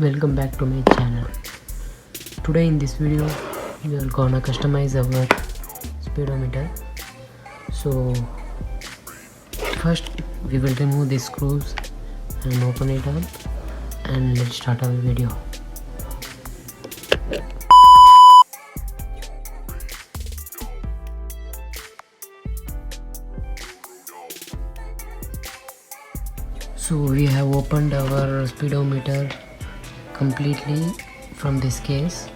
Welcome back to my channel. Today in this video we are gonna customize our speedometer. So first we will remove these screws and open it up, and let's start our video. So we have opened our speedometer completely from this case,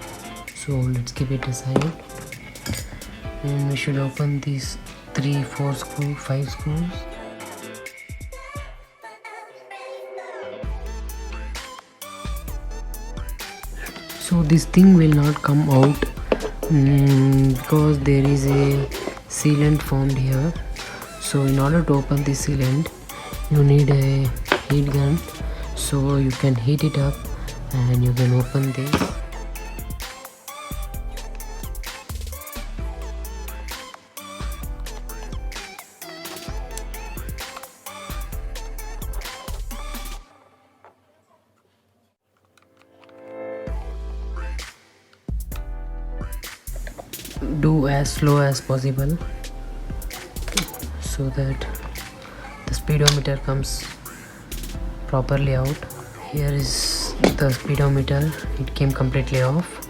so let's keep it aside, and we should open these 3, 4 screws, 5 screws. So this thing will not come out because there is a sealant formed here. So in order to open this sealant you need a heat gun, so you can heat it up and you can open this. Do as slow as possible so that the speedometer comes properly out. Here is the speedometer, it came completely off.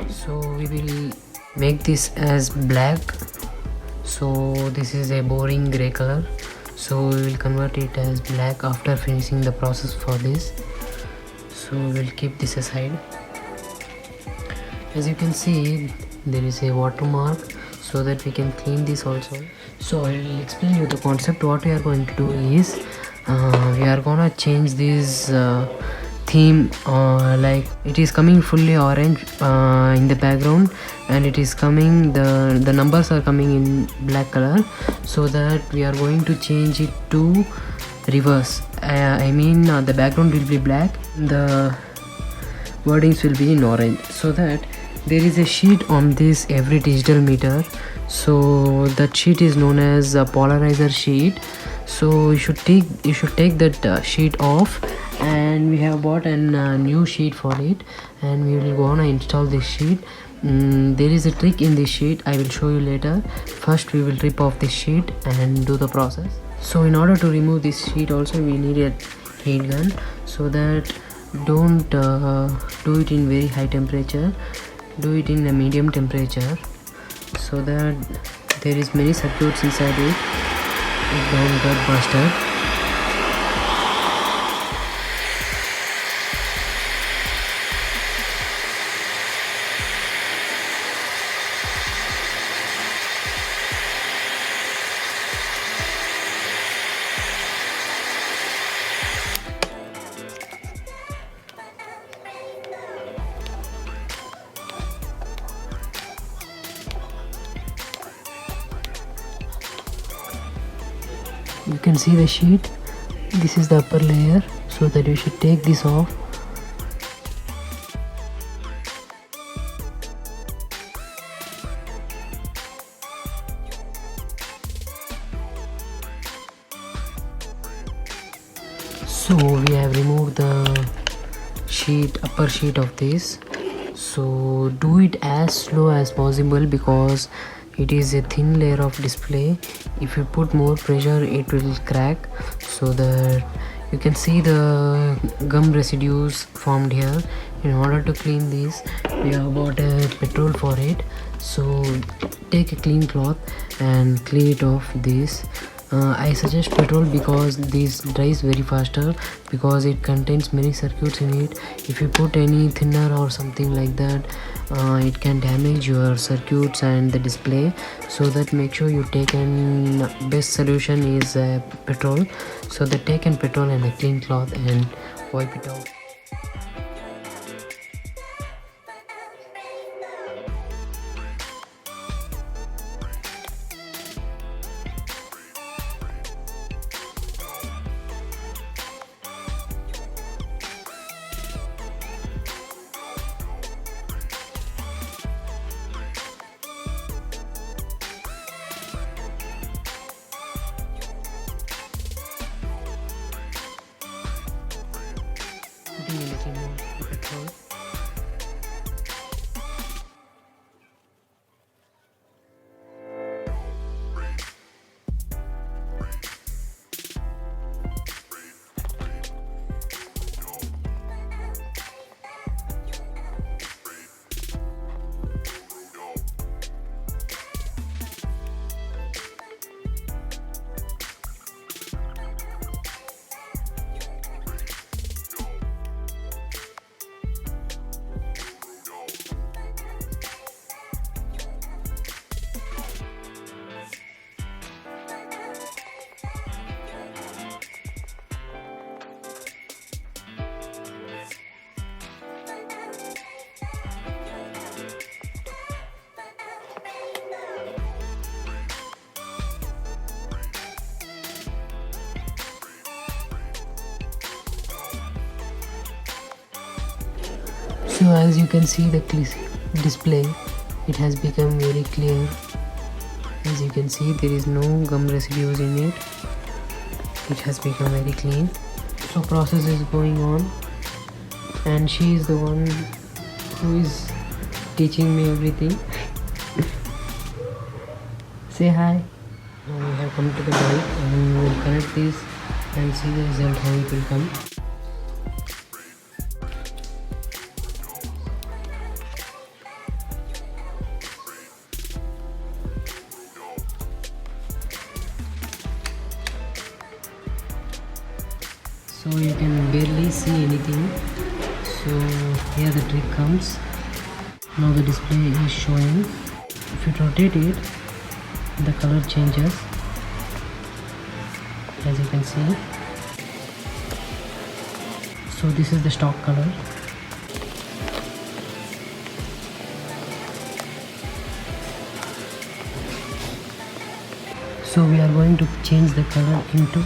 So we will make this as black. So this is a boring gray color, so we will convert it as black after finishing the process for this. So we'll keep this aside. As you can see, there is a watermark, so that we can clean this also. So I will explain you the concept. What we are going to do is we are gonna change this theme, like it is coming fully orange in the background, and it is coming, the numbers are coming in black color, so that we are going to change it to reverse. I mean the background will be black, the wordings will be in orange, so that there is a sheet on this every digital meter. So that sheet is known as a Polarizer Sheet. So you should take that sheet off, and we have bought a new sheet for it, and we will gonna install this sheet. There is a trick in this sheet, I will show you later. First we will rip off this sheet and do the process. So in order to remove this sheet also we need a heat gun, so that don't do it in very high temperature, do it in a medium temperature, so that there is many circuits inside it don't get busted. You can see the sheet, this is the upper layer, so that you should take this off. So we have removed the sheet, upper sheet of this. So do it as slow as possible because it is a thin layer of display. If you put more pressure it will crack. So that you can see the gum residues formed here. In order to clean this we have bought a petrol for it. So take a clean cloth and clean it off this. I suggest petrol because this dries very faster, because it contains many circuits in it. If you put any thinner or something like that, it can damage your circuits and the display. So that make sure you take an best solution is petrol. So that take an petrol and a clean cloth and wipe it out. dropping a little more petrol. So as you can see the display, it has become very clear. As you can see, there is no gum residues in it. It has become very clean. So process is going on, and she is the one who is teaching me everything. Say hi. Now we have come to the bike and we will connect this and see the result how it will come. So you can barely see anything. So here the trick comes. Now the display is showing. If you rotate it, the color changes, as you can see. So this is the stock color. So we are going to change the color into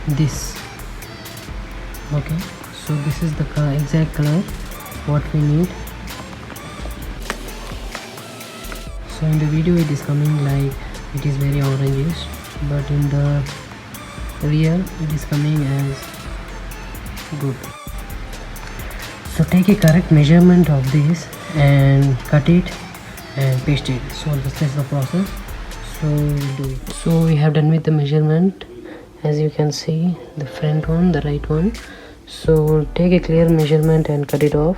this. Okay, so this is the color, exact color what we need. So in the video it is coming like it is very orangish, but in the real it is coming as good. So take a correct measurement of this and cut it and paste it. So this is the process. So we'll do it. So we have done with the measurement. As you can see, the front one, the right one. So take a clear measurement and cut it off.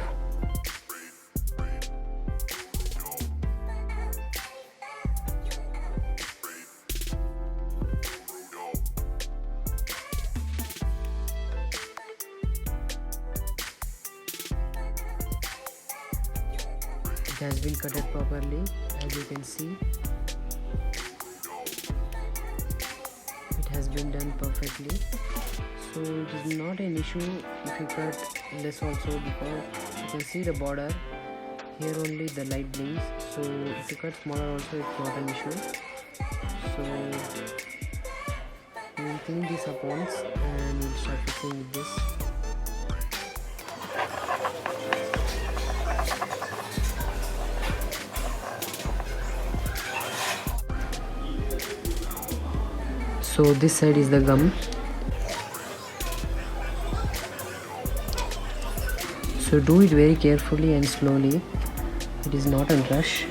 It has been cut properly, as you can see. It has been done perfectly. So it is not an issue if you cut less also, because you can see the border here, only the light blinks. So if you cut smaller also, it's not an issue. So we will clean this up once and we'll start fixing with this. So this side is the gum. So do it very carefully and slowly. It is not a rush.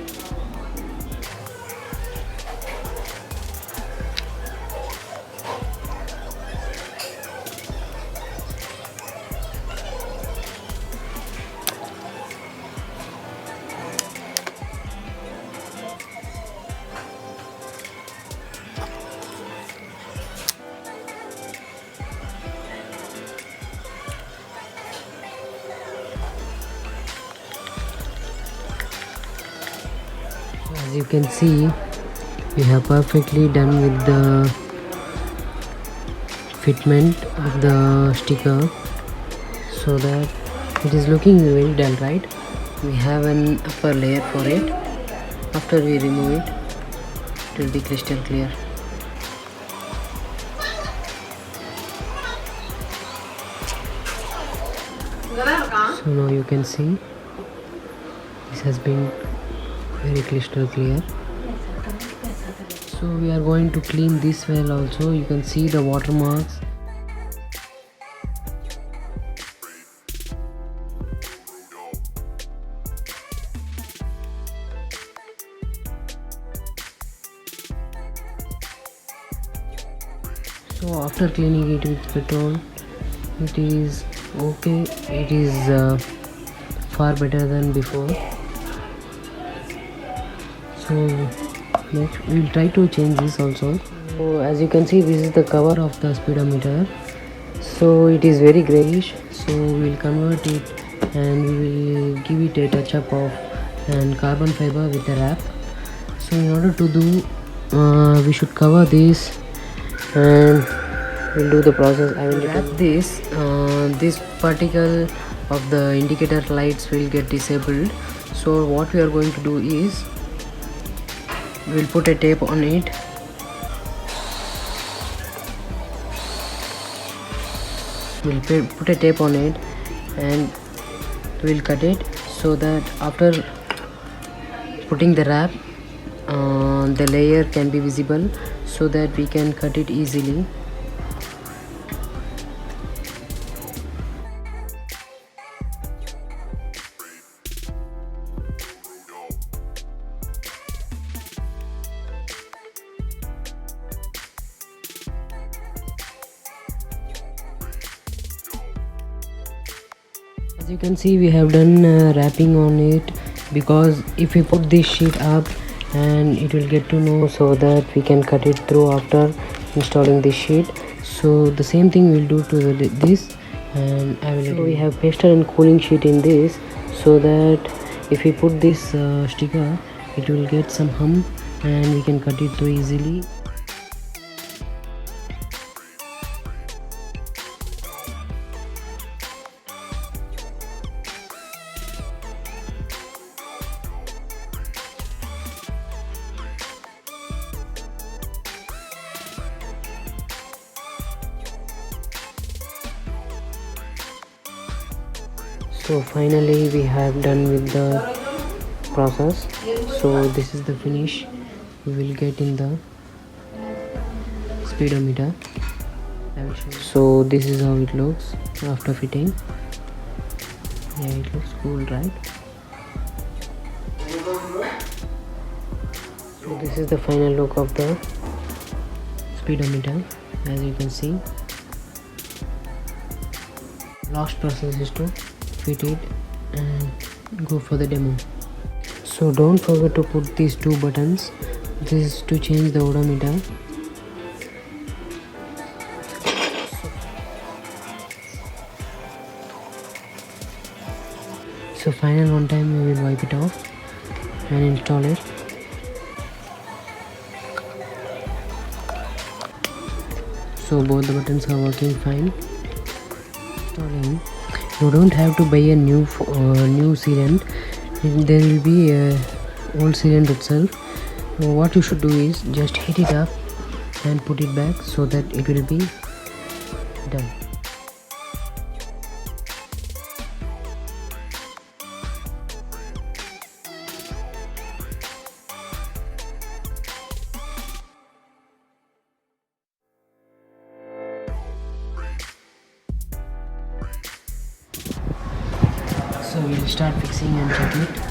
As you can see, we have perfectly done with the fitment of the sticker, so that it is looking very dull, right? We have an upper layer for it. After we remove it, it will be crystal clear. So now you can see this has been very crystal clear. So we are going to clean this well also. You can see the watermarks. So after cleaning it with petrol, it is okay. It is far better than before. So next we will try to change this also. So as you can see, this is the cover of the speedometer. So it is very grayish, so we will convert it and we will give it a touch up of and carbon fiber with a wrap. So in order to do, we should cover this and we'll do the process. I will wrap this. This particle of the indicator lights will get disabled. So what we are going to do is we'll put a tape on it. We'll put a tape on it and we'll cut it so that after putting the wrap, the layer can be visible so that we can cut it easily. As you can see, we have done wrapping on it, because if we put this sheet up and it will get to know, so that we can cut it through after installing this sheet. So the same thing we'll do to this, and we have pasted and cooling sheet in this, so that if we put this sticker, it will get some hum and we can cut it through easily. So finally we have done with the process. So this is the finish we will get in the speedometer. So this is how it looks after fitting. Yeah, it looks cool, right? So this is the final look of the speedometer. As you can see, last process is to fit it and go for the demo. So don't forget to put these two buttons. This is to change the odometer. So final one time we will wipe it off and install it. So both the buttons are working fine. Installing. You don't have to buy a new sealant. There will be a old sealant itself. What you should do is just heat it up and put it back so that it will be done. So we'll start fixing and check it.